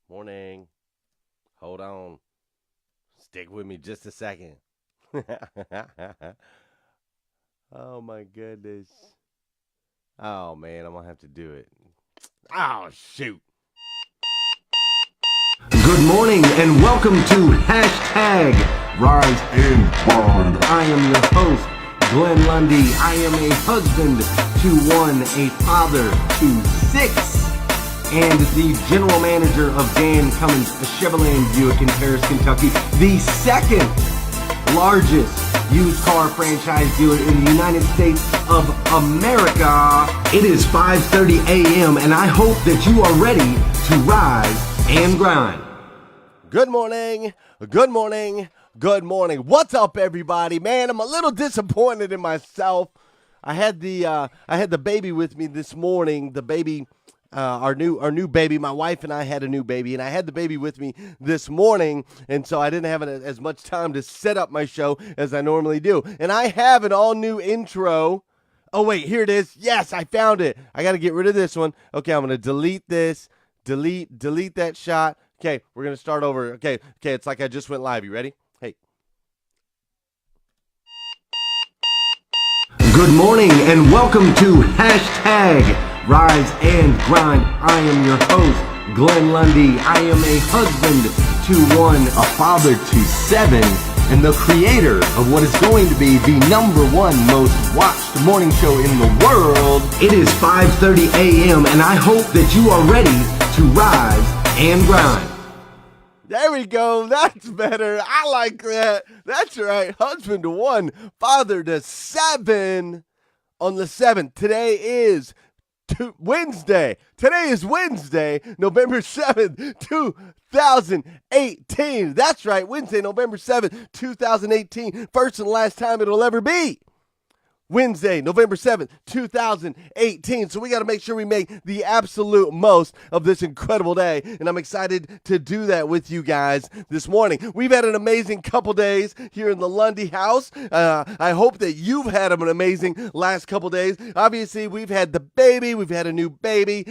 Morning. Hold on. Stick with me just a second. Oh my goodness. Oh man, I'm gonna have to do it. Oh shoot. Good morning and welcome to hashtag Rise and Grind. I am your host, Glenn Lundy. I am a husband to one, a father to six, and the general manager of Dan Cummins Chevrolet Buick in Paris, Kentucky, the second largest used car franchise dealer in the United States of America. It is 5:30 a.m. and I hope that you are ready to rise and grind. Good morning. Good morning. Good morning. What's up, everybody? Man, I'm a little disappointed in myself. I had the baby with me this morning. The baby, our new baby. My wife and I had a new baby, and I had the baby with me this morning, and so I didn't have as much time to set up my show as I normally do. And I have an all new intro. Oh wait, here it is. Yes, I found it. I got to get rid of this one. Okay, I'm gonna delete this. Delete that shot. Okay, we're going to start over. Okay, it's like I just went live. You ready? Hey. Good morning and welcome to hashtag Rise and Grind. I am your host, Glenn Lundy. I am a husband to one, a father to seven, and the creator of what is going to be the number one most watched morning show in the world. It is 5:30 a.m. and I hope that you are ready to rise and grind. There we go. That's better. I like that. That's right. Husband to one, father to seven on the 7th. Today is Wednesday. Today is Wednesday, November 7th, 2018. That's right. Wednesday, November 7th, 2018. First and last time it'll ever be. Wednesday, November 7th, 2018. So we got to make sure we make the absolute most of this incredible day. And I'm excited to do that with you guys this morning. We've had an amazing couple days here in the Lundy house. I hope that you've had an amazing last couple days. Obviously, we've had the baby. We've had a new baby,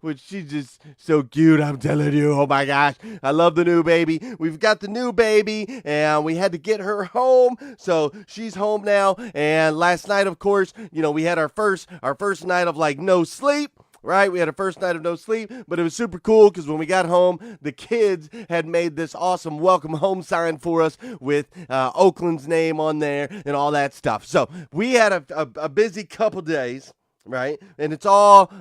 which she's just so cute. I'm telling you. Oh my gosh. I love the new baby. We've got the new baby and we had to get her home. So she's home now. And last night, of course, we had our first night of like no sleep. Right? We had our first night of no sleep, but it was super cool because when we got home, the kids had made this awesome welcome home sign for us with Oakland's name on there and all that stuff. So we had a busy couple days. Right, and it's all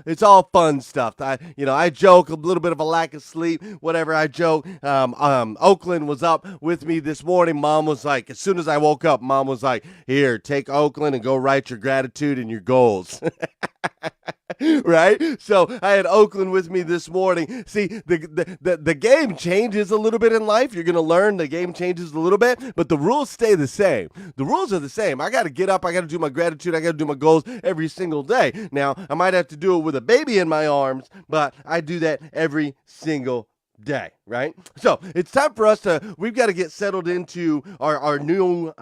fun stuff. I joke a little bit of a lack of sleep, whatever. I joke. Oakland was up with me this morning. Mom was like, as soon as I woke up, Mom was like, "Here, take Oakland and go write your gratitude and your goals." Right? So I had Oakland with me this morning. See, the game changes a little bit in life. You're going to learn the game changes a little bit, but the rules stay the same. The rules are the same. I got to get up. I got to do my gratitude. I got to do my goals every single day. Now, I might have to do it with a baby in my arms, but I do that every single day, right? So it's time for us we've got to get settled into our new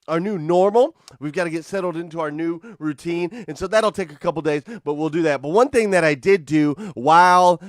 normal. We've got to get settled into our new routine. And so that'll take a couple days, but we'll do that. But one thing that I did do while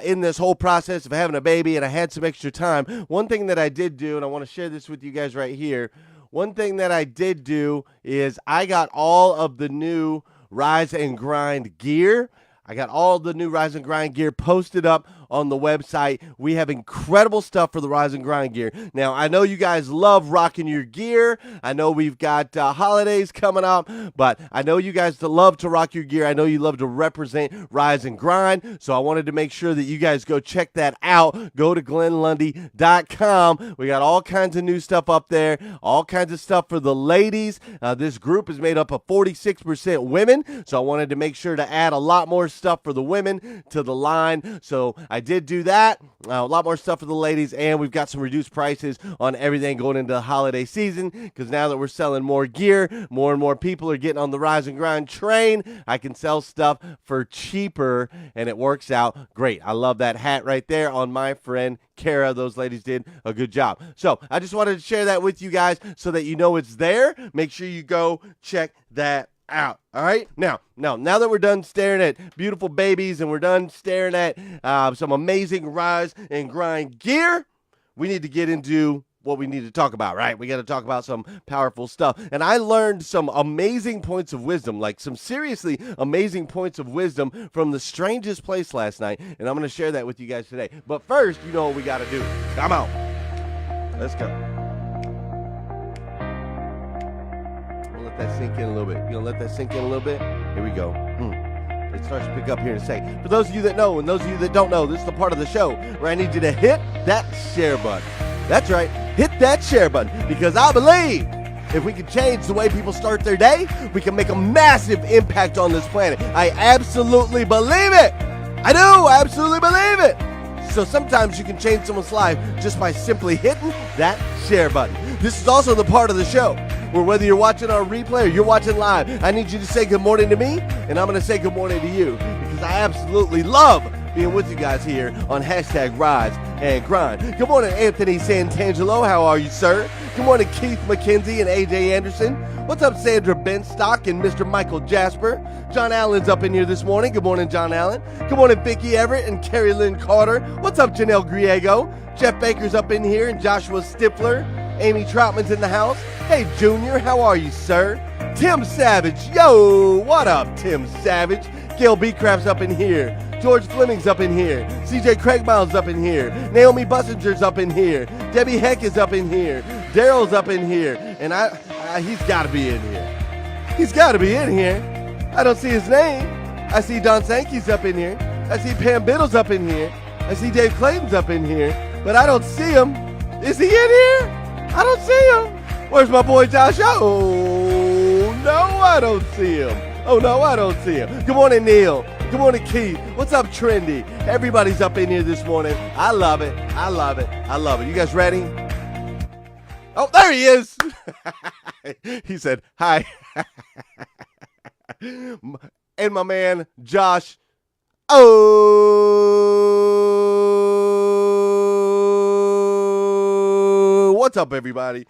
in this whole process of having a baby and I had some extra time, one thing that I did do, and I want to share this with you guys right here. One thing that I did do is I got all of the new Rise and Grind gear. I got all the new Rise and Grind gear posted up on the website. We have incredible stuff for the Rise and Grind gear. Now, I know you guys love rocking your gear. I know we've got holidays coming up, but I know you guys love to rock your gear. I know you love to represent Rise and Grind, so I wanted to make sure that you guys go check that out. Go to glennlundy.com. We got all kinds of new stuff up there, all kinds of stuff for the ladies. This group is made up of 46% women, so I wanted to make sure to add a lot more stuff for the women to the line. So I did do that. A lot more stuff for the ladies, and we've got some reduced prices on everything going into the holiday season because now that we're selling more gear, more and more people are getting on the Rise and Grind train. I can sell stuff for cheaper, and it works out great. I love that hat right there on my friend Kara. Those ladies did a good job. So I just wanted to share that with you guys so that you know it's there. Make sure you go check that out. All right? Now that we're done staring at beautiful babies and we're done staring at some amazing rise and grind gear, we need to get into what we need to talk about, right? We got to talk about some powerful stuff. And I learned some amazing points of wisdom, like some seriously amazing points of wisdom from the strangest place last night. And I'm going to share that with you guys today. But first, you know what we got to do. Come on. Let's go. We'll let that sink in a little bit. You gonna let that sink in a little bit? Here we go. It starts to pick up here in a second. For those of you that know and those of you that don't know, this is the part of the show where I need you to hit that share button. That's right. Hit that share button because I believe if we can change the way people start their day, we can make a massive impact on this planet. I absolutely believe it. I do. I absolutely believe it. So sometimes you can change someone's life just by simply hitting that share button. This is also the part of the show where whether you're watching on replay or you're watching live, I need you to say good morning to me, and I'm going to say good morning to you because I absolutely love being with you guys here on hashtag Rise and Grind. Good morning, Anthony Santangelo. How are you, sir? Good morning, Keith McKenzie and AJ Anderson. What's up, Sandra Benstock and Mr. Michael Jasper? John Allen's up in here this morning. Good morning, John Allen. Good morning, Vicki Everett and Carrie Lynn Carter. What's up, Janelle Griego? Jeff Baker's up in here and Joshua Stifler. Amy Troutman's in the house. Hey, Junior, how are you, sir? Tim Savage. Yo, what up, Tim Savage? Gail Beecraft's up in here. George Fleming's up in here. CJ Craigmile's up in here. Naomi Bussinger's up in here. Debbie Heck is up in here. Daryl's up in here. And he's got to be in here. He's got to be in here. I don't see his name. I see Don Sankey's up in here. I see Pam Biddle's up in here. I see Dave Clayton's up in here. But I don't see him. Is he in here? I don't see him. Where's my boy Josh? Oh, no, I don't see him. Oh, no, I don't see him. Good morning, Neil. Good morning, Keith. What's up, Trendy? Everybody's up in here this morning. I love it. I love it. I love it. You guys ready? Oh, there he is. He said, hi. And my man, Josh. Oh, what's up, everybody?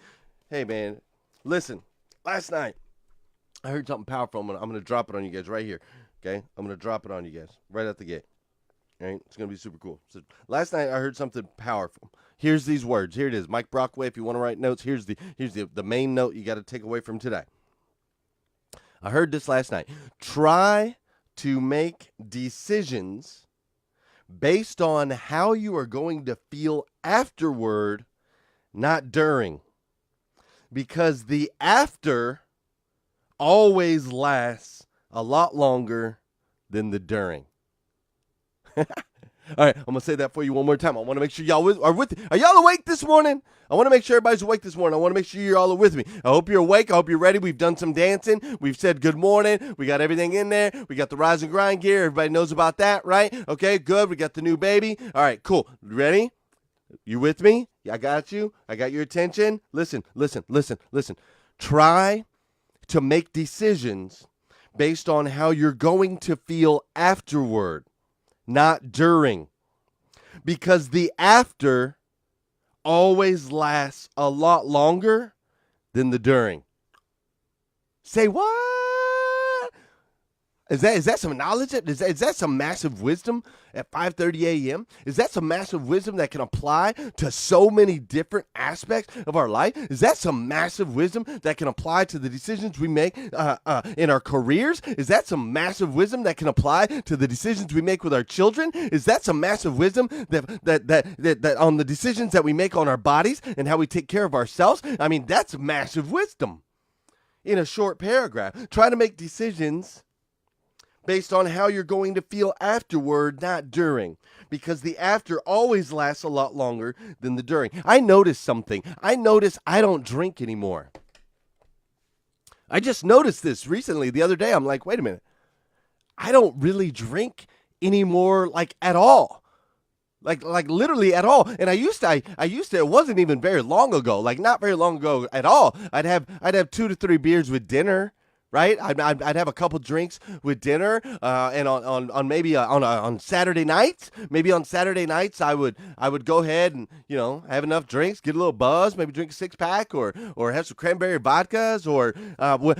Hey, man, listen, last night I heard something powerful. I'm going to drop it on you guys right here, okay? I'm going to drop it on you guys right out the gate, all right? It's going to be super cool. So last night I heard something powerful. Here's these words. Here it is. Mike Brockway, if you want to write notes, here's the main note you got to take away from today. I heard this last night. Try to make decisions based on how you are going to feel afterward, not during. Because the after always lasts a lot longer than the during. All right, I'm going to say that for you one more time. I want to make sure y'all are with. Are y'all awake this morning? I want to make sure everybody's awake this morning. I want to make sure you all are with me. I hope you're awake. I hope you're ready. We've done some dancing. We've said good morning. We got everything in there. We got the rise and grind gear. Everybody knows about that, right? Okay, good. We got the new baby. All right, cool. Ready? You with me? I got you. I got your attention. Listen. Try to make decisions based on how you're going to feel afterward, not during. Because the after always lasts a lot longer than the during. Say what? Is that some knowledge? Is that some massive wisdom at 5:30 a.m.? Is that some massive wisdom that can apply to so many different aspects of our life? Is that some massive wisdom that can apply to the decisions we make in our careers? Is that some massive wisdom that can apply to the decisions we make with our children? Is that some massive wisdom that on the decisions that we make on our bodies and how we take care of ourselves? I mean, that's massive wisdom. In a short paragraph, try to make decisions based on how you're going to feel afterward, not during. Because the after always lasts a lot longer than the during. I noticed something. I don't drink anymore. I just noticed this recently. The other day, I'm like, wait a minute. I don't really drink anymore, like at all. Like literally at all. And I used to, it wasn't even very long ago, like not very long ago at all. I'd have 2 to 3 beers with dinner, right? I'd have a couple drinks with dinner, and on maybe on Saturday nights, I would go ahead and have enough drinks, get a little buzz, maybe drink a 6-pack or have some cranberry vodkas, or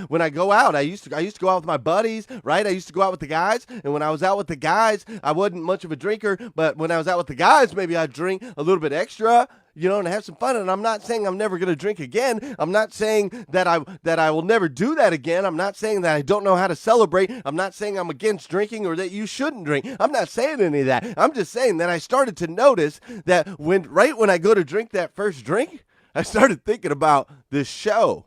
when I go out, I used to go out with my buddies, right? I used to go out with the guys, and when I was out with the guys, I wasn't much of a drinker, but when I was out with the guys, maybe I'd drink a little bit extra, and have some fun. And I'm not saying I'm never going to drink again. I'm not saying that I will never do that again. I'm not saying that I don't know how to celebrate. I'm not saying I'm against drinking or that you shouldn't drink. I'm not saying any of that. I'm just saying that I started to notice that right when I go to drink that first drink, I started thinking about this show.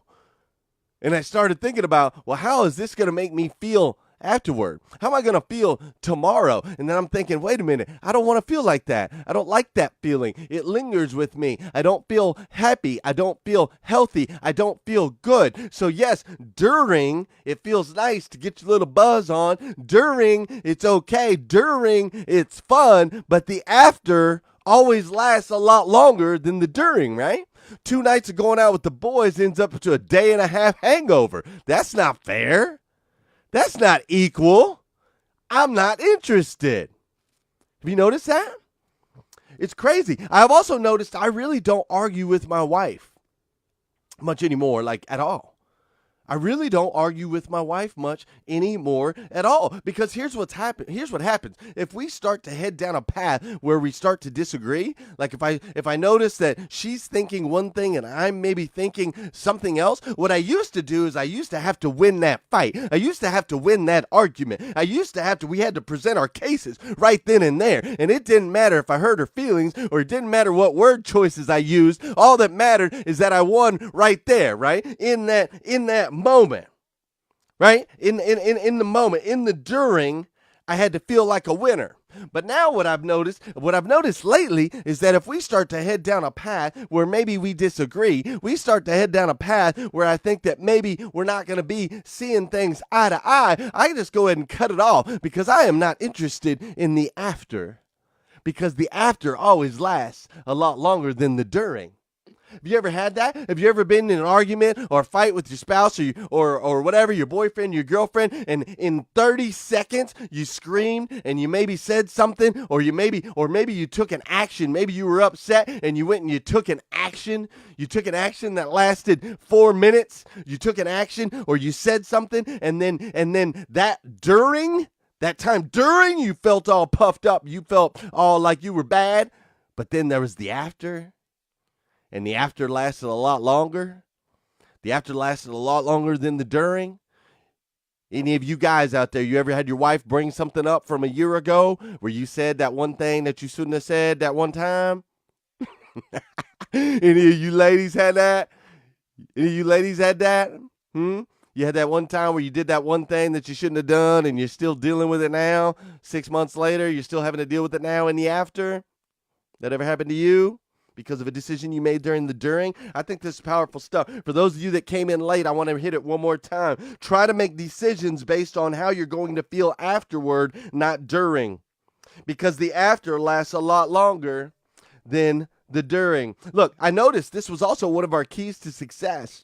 And I started thinking about, well, how is this going to make me feel afterward? How am I going to feel tomorrow? And then I'm thinking, wait a minute, I don't want to feel like that. I don't like that feeling. It lingers with me. I don't feel happy. I don't feel healthy. I don't feel good. So yes, during, it feels nice to get your little buzz on. During, it's okay. During, it's fun. But the after always lasts a lot longer than the during, right? 2 nights of going out with the boys ends up to a day and a half hangover. That's not fair. That's not equal. I'm not interested. Have you noticed that? It's crazy. I've also noticed I really don't argue with my wife much anymore, like at all. I really don't argue with my wife much anymore at all, because here's what happens. If we start to head down a path where we start to disagree, like if I notice that she's thinking one thing and I'm maybe thinking something else, what I used to do is I used to have to win that fight. I used to have to win that argument. We had to present our cases right then and there. And it didn't matter if I hurt her feelings, or it didn't matter what word choices I used. All that mattered is that I won right there, right? In that moment, right? In the moment, in the during, I had to feel like a winner. But now what I've noticed lately is that if we start to head down a path where maybe we disagree, we start to head down a path where I think that maybe we're not going to be seeing things eye to eye, I can just go ahead and cut it off, because I am not interested in the after. Because the after always lasts a lot longer than the during. Have you ever had that? Have you ever been in an argument or a fight with your spouse or whatever, your boyfriend, your girlfriend, and in 30 seconds you screamed and you maybe said something, or maybe you took an action. Maybe you were upset and you went and you took an action. You took an action that lasted 4 minutes. You took an action, or you said something, and then that time during, you felt all puffed up. You felt all like you were bad. But then there was the after. And the after lasted a lot longer. The after lasted a lot longer than the during. Any of you guys out there, you ever had your wife bring something up from a year ago where you said that one thing that you shouldn't have said that one time? Any of you ladies had that? You had that one time where you did that one thing that you shouldn't have done, and you're still dealing with it now. 6 months later, you're still having to deal with it now in the after? That ever happened to you? Because of a decision you made during the during? I think this is powerful stuff. For those of you that came in late, I want to hit it one more time. Try to make decisions based on how you're going to feel afterward, not during. Because the after lasts a lot longer than the during. Look, I noticed this was also one of our keys to success.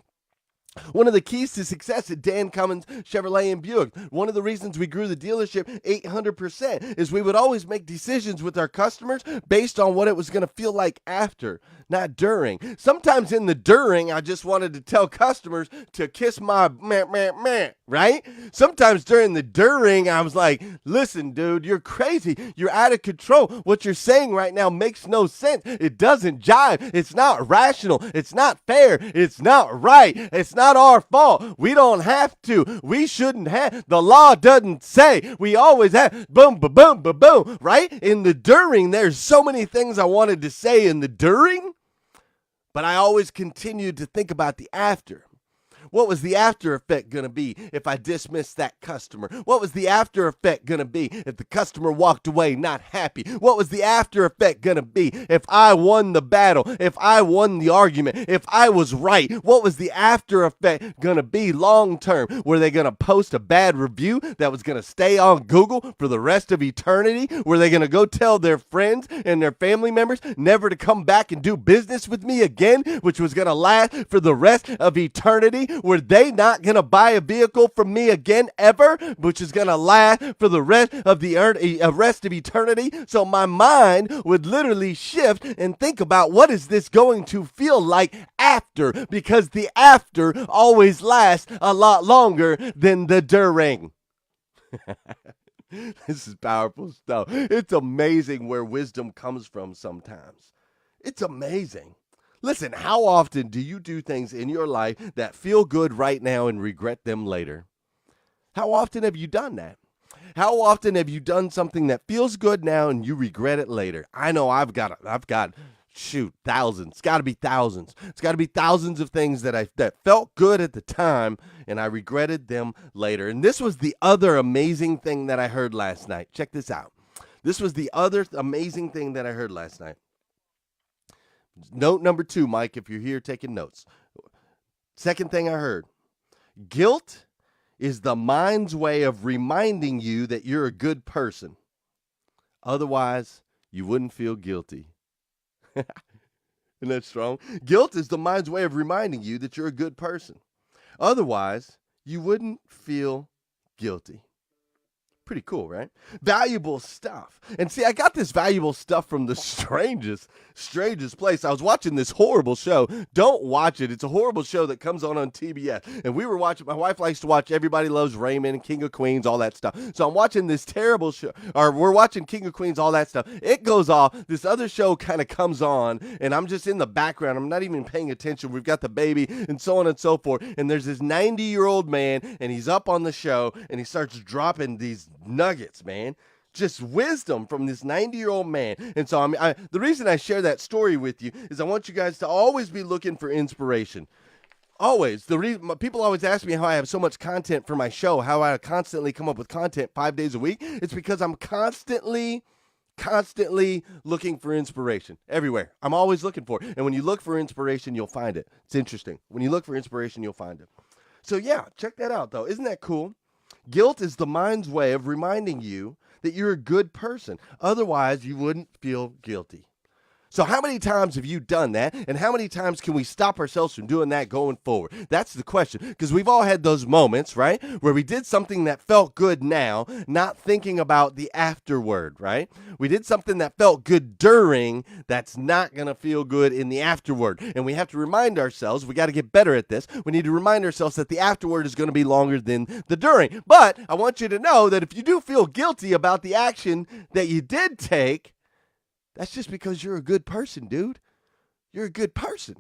One of the keys to success at Dan Cummins Chevrolet and Buick, one of the reasons we grew the dealership 800% is we would always make decisions with our customers based on what it was going to feel like after, not during. Sometimes in the during, I just wanted to tell customers to kiss my meh, right? Sometimes during the during, I was like, listen, dude, you're crazy. You're out of control. What you're saying right now makes no sense. It doesn't jive. It's not rational. It's not fair. It's not right. It's not our fault. We don't have to. We shouldn't have. The law doesn't say. We always have. Boom, ba boom, ba boom, right? In the during, there's so many things I wanted to say in the during, but I always continued to think about the after. What was the after effect going to be if I dismissed that customer? What was the after effect going to be if the customer walked away not happy? What was the after effect going to be if I won the battle, if I won the argument, if I was right? What was the after effect going to be long term? Were they going to post a bad review that was going to stay on Google for the rest of eternity? Were they going to go tell their friends and their family members never to come back and do business with me again, which was going to last for the rest of eternity? Were they not going to buy a vehicle from me again ever, which is going to last for the rest of eternity? So my mind would literally shift and think about, what is this going to feel like after? Because the after always lasts a lot longer than the during. This is powerful stuff. It's amazing where wisdom comes from sometimes. It's amazing. Listen, how often do you do things in your life that feel good right now and regret them later? How often have you done that? How often have you done something that feels good now and you regret it later? I know I've got thousands. It's got to be thousands. It's got to be thousands of things that felt good at the time and I regretted them later. And this was the other amazing thing that I heard last night. Check this out. This was the other amazing thing that I heard last night. Note number 2, Mike, if you're here taking notes. Second thing I heard. Guilt is the mind's way of reminding you that you're a good person. Otherwise, you wouldn't feel guilty. Isn't that strong? Guilt is the mind's way of reminding you that you're a good person. Otherwise, you wouldn't feel guilty. Pretty cool, right? Valuable stuff. And see, I got this valuable stuff from the strangest place. I was watching this horrible show. Don't watch it. It's a horrible show that comes on TBS. And we were watching, my wife likes to watch Everybody Loves Raymond, King of Queens, all that stuff. So I'm watching this terrible show, or we're watching King of Queens, all that stuff. It goes off. This other show kind of comes on, and I'm just in the background. I'm not even paying attention. We've got the baby and so on and so forth. And there's this 90-year-old man, and he's up on the show, and he starts dropping these nuggets, man. Just wisdom from this 90-year-old man. And so the reason I share that story with you is I want you guys to always be looking for inspiration. Always. People always ask me how I have so much content for my show, how I constantly come up with content 5 days a week. It's because I'm constantly looking for inspiration everywhere. I'm always looking for it. And when you look for inspiration, you'll find it. It's interesting. When you look for inspiration, you'll find it. So yeah, check that out though. Isn't that cool? Guilt is the mind's way of reminding you that you're a good person. Otherwise, you wouldn't feel guilty. So how many times have you done that? And how many times can we stop ourselves from doing that going forward? That's the question. Because we've all had those moments, right? Where we did something that felt good now, not thinking about the afterward, right? We did something that felt good during, that's not going to feel good in the afterward. And we have to remind ourselves, we got to get better at this. We need to remind ourselves that the afterward is going to be longer than the during. But I want you to know that if you do feel guilty about the action that you did take, that's just because you're a good person, dude. You're a good person.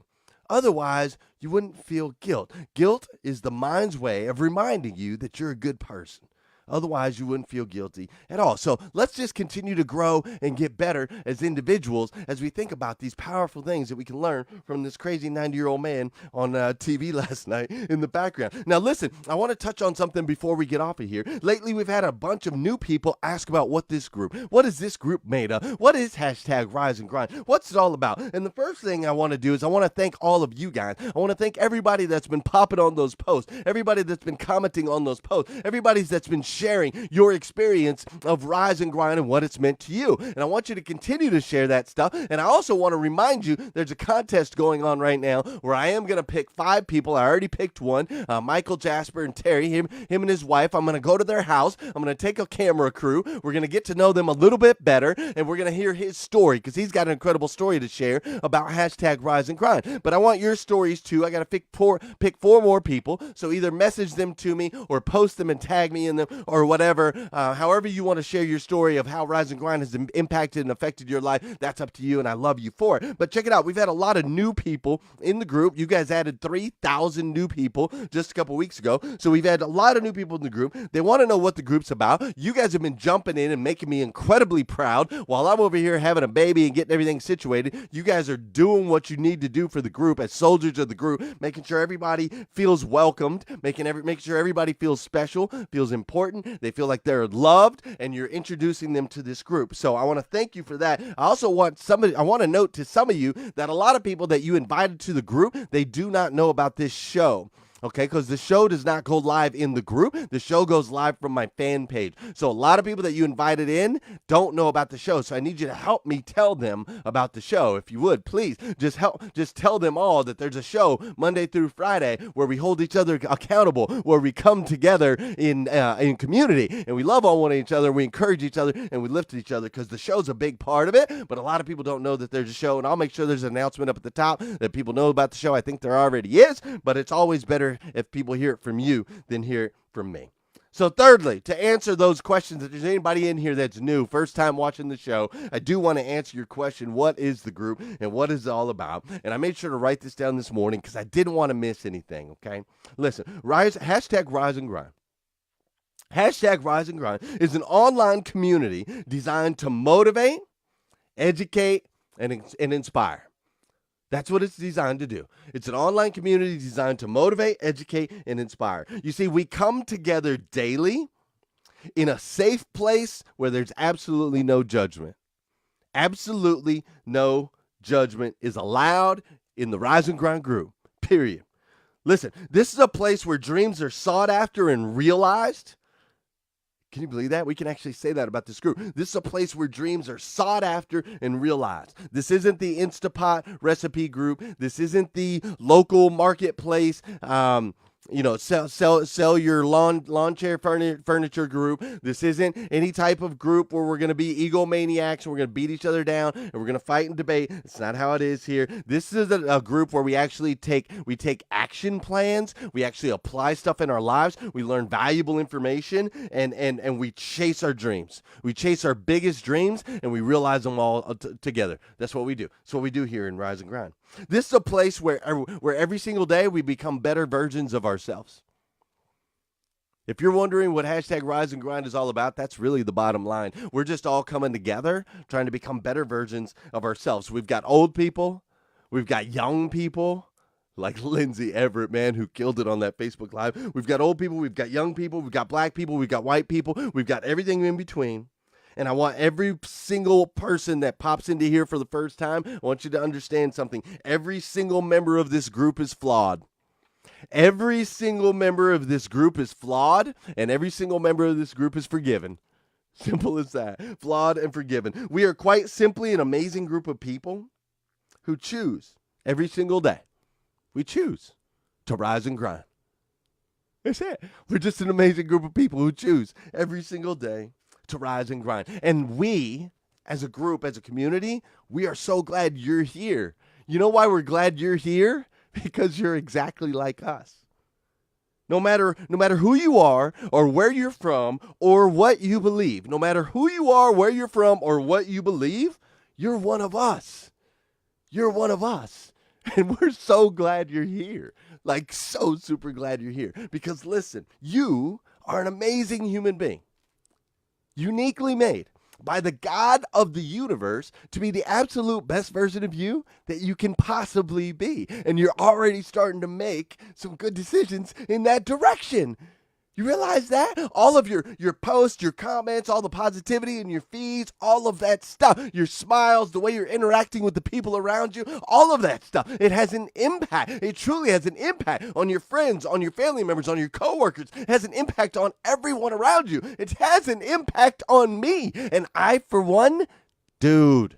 Otherwise, you wouldn't feel guilt. Guilt is the mind's way of reminding you that you're a good person. Otherwise, you wouldn't feel guilty at all. So let's just continue to grow and get better as individuals as we think about these powerful things that we can learn from this crazy 90-year-old man on TV last night in the background. Now, listen, I want to touch on something before we get off of here. Lately, we've had a bunch of new people ask about what is this group made of? What is hashtag Rise and Grind? What's it all about? And the first thing I want to do is I want to thank all of you guys. I want to thank everybody that's been popping on those posts, everybody that's been commenting on those posts, everybody that's been sharing your experience of Rise and Grind and what it's meant to you. And I want you to continue to share that stuff. And I also want to remind you there's a contest going on right now where I am going to pick 5 people. I already picked one, Michael, Jasper, and Terry, him and his wife. I'm going to go to their house. I'm going to take a camera crew. We're going to get to know them a little bit better, and we're going to hear his story because he's got an incredible story to share about hashtag Rise and Grind. But I want your stories too. I got to pick 4 more people. So either message them to me or post them and tag me in them or whatever. However you want to share your story of how Rise and Grind has impacted and affected your life, that's up to you, and I love you for it. But check it out. We've had a lot of new people in the group. You guys added 3,000 new people just a couple weeks ago. So we've had a lot of new people in the group. They want to know what the group's about. You guys have been jumping in and making me incredibly proud while I'm over here having a baby and getting everything situated. You guys are doing what you need to do for the group as soldiers of the group, making sure everybody feels welcomed, making sure everybody feels special, feels important. They feel like they're loved, and you're introducing them to this group. So I want to thank you for that. I also want to note to some of you that a lot of people that you invited to the group, they do not know about this show. Okay, because the show does not go live in the group. The show goes live from my fan page. So a lot of people that you invited in don't know about the show. So I need you to help me tell them about the show. If you would, please just tell them all that there's a show Monday through Friday where we hold each other accountable, where we come together in community and we love on one each other, we encourage each other, and we lift each other, because the show's a big part of it. But a lot of people don't know that there's a show, and I'll make sure there's an announcement up at the top that people know about the show. I think there already is, but it's always better if people hear it from you than hear it from me. So thirdly, to answer those questions, if there's anybody in here that's new, first time watching the show, I do want to answer your question, what is the group and what is it all about? And I made sure to write this down this morning because I didn't want to miss anything, okay? Listen, hashtag Rise and Grind. Hashtag Rise and Grind is an online community designed to motivate, educate, and inspire. That's what it's designed to do. It's an online community designed to motivate, educate, and inspire. You see, we come together daily in a safe place where there's absolutely no judgment. Absolutely no judgment is allowed in the Rise and Grind group, period. Listen, this is a place where dreams are sought after and realized. Can you believe that? We can actually say that about this group. This is a place where dreams are sought after and realized. This isn't the Instapot recipe group. This isn't the local marketplace, sell your lawn chair furniture group. This isn't any type of group where we're going to be egomaniacs and we're going to beat each other down and we're going to fight and debate. It's not how it is here. This is a group where we actually take action plans. We actually apply stuff in our lives. We learn valuable information and we chase our dreams. We chase our biggest dreams and we realize them all together. That's what we do. That's what we do here in Rise and Grind. This is a place where every single day we become better versions of ourselves. If you're wondering what hashtag Rise and Grind is all about, that's really the bottom line. We're just all coming together, trying to become better versions of ourselves. We've got old people. We've got young people, like Lindsay Everett, man, who killed it on that Facebook Live. We've got old people. We've got young people. We've got black people. We've got white people. We've got everything in between. And I want every single person that pops into here for the first time, I want you to understand something. Every single member of this group is flawed. Every single member of this group is flawed, and every single member of this group is forgiven. Simple as that. Flawed and forgiven. We are quite simply an amazing group of people who choose every single day. We choose to rise and grind. That's it. We're just an amazing group of people who choose every single day to rise and grind. And we, as a group, as a community, we are so glad you're here. You know why we're glad you're here? Because you're exactly like us. No matter who you are or where you're from or what you believe, no matter who you are, where you're from, or what you believe, you're one of us. You're one of us. And we're so glad you're here. Like, so super glad you're here. Because listen, you are an amazing human being. Uniquely made by the God of the universe to be the absolute best version of you that you can possibly be. And you're already starting to make some good decisions in that direction. You realize that? All of your posts, your comments, all the positivity in your feeds, all of that stuff, your smiles, the way you're interacting with the people around you, all of that stuff, it has an impact. It truly has an impact on your friends, on your family members, on your coworkers. It has an impact on everyone around you. It has an impact on me. And I, for one, dude,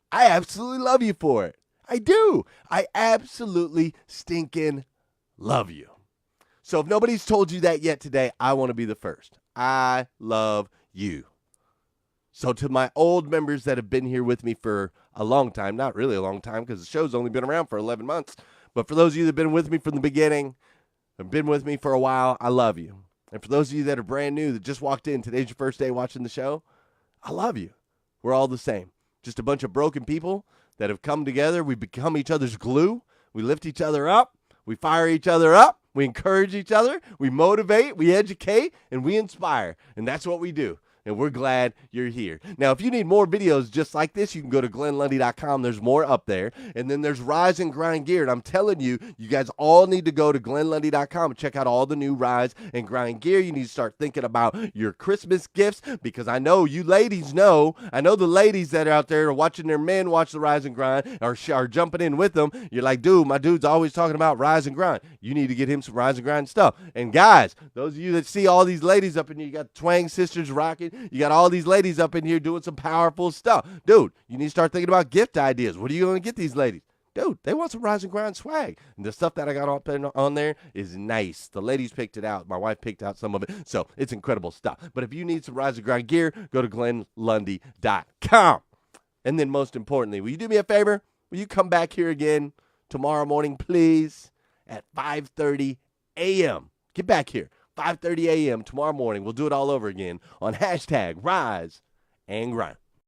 I absolutely love you for it. I do. I absolutely stinking love you. So if nobody's told you that yet today, I want to be the first. I love you. So to my old members that have been here with me for a long time, not really a long time because the show's only been around for 11 months, but for those of you that have been with me from the beginning, have been with me for a while, I love you. And for those of you that are brand new, that just walked in, today's your first day watching the show, I love you. We're all the same. Just a bunch of broken people that have come together. We become each other's glue. We lift each other up. We fire each other up. We encourage each other, we motivate, we educate, and we inspire. And that's what we do. and we're glad you're here. Now, if you need more videos just like this, you can go to glennlundy.com. There's more up there. And then there's Rise and Grind gear. And I'm telling you, you guys all need to go to glennlundy.com and check out all the new Rise and Grind gear. You need to start thinking about your Christmas gifts, because I know you ladies know. I know the ladies that are out there are watching their men watch the Rise and Grind or are jumping in with them. You're like, dude, my dude's always talking about Rise and Grind. You need to get him some Rise and Grind stuff. And guys, those of you that see all these ladies up in here, you got Twang Sisters rocking. You got all these ladies up in here doing some powerful stuff. Dude, you need to start thinking about gift ideas. What are you going to get these ladies? Dude, they want some Rise and Grind swag. And the stuff that I got on there is nice. The ladies picked it out. My wife picked out some of it. So it's incredible stuff. But if you need some Rise and Grind gear, go to glennlundy.com. And then most importantly, will you do me a favor? Will you come back here again tomorrow morning, please, at 5:30 a.m.? Get back here. 5:30 a.m. tomorrow morning. We'll do it all over again on hashtag Rise and Grind.